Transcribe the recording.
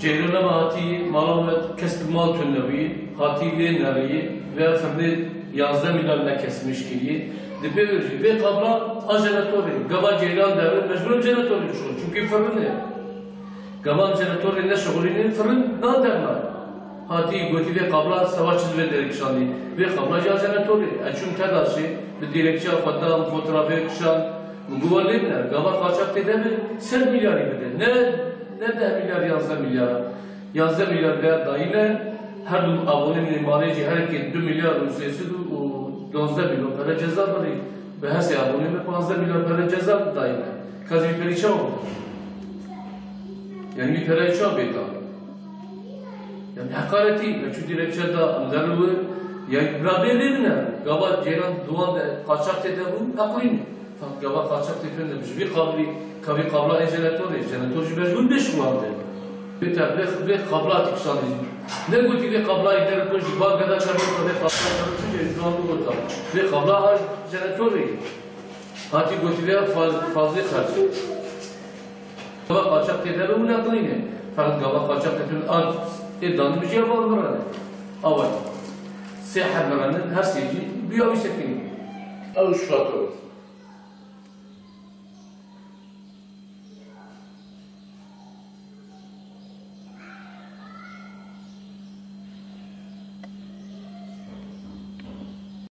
Ceylan'a hati malamet kesb mal tünnevi, hati ve nariyi ve fırını yazda milyarla kesmiş gibi. Dibe örgü ve kabla a jeneratöre. Gaba ceylan devre mecburen jeneratöre şuur. Çünkü fırın ne? Gaban jeneratöre ne şuurinin fırın ne derler? Hati götü ve kabla savaşçı ve direkşanlı ve kabla jeneratöre. Çünkü tedaşı bir direkçe fadam fotoğrafı kuşan güvenlikler. Gaba kaçak dedemi sen milyarı bede. Ne de milyar yazda milyar. Yazda milyar veya dahile her abonenin maliyeti herkes 2 milyar üstesi 12 milyon para ceza var. Ve her şey aboneme 15 milyon para ceza dahile. Kazı bir perişan oldu. Yani bir perişan beta. Yani hakareti, çünkü dilekçede anlarlı ya beraber ne? Gaba ceylan duan kaçak tedavü aklini. Fakat gaba kaçak tedavü bir kabla jeneratörü mecbur 5 kullandı. Bir tane ve kabla atıkşandı. Ne götü ve kabla internet koydu. Bankada çarptı ve kabla çarptı. Duanlı götü. Ve kabla jeneratörü. Hati götü ve fazla karşı. Gaba kaçak tedavü ne aklini? Fakat gaba kaçak tedavü danı bir şey yapalım mı? Avay. Seyahat meranın her şeyi bir şekilde. Al şu atı.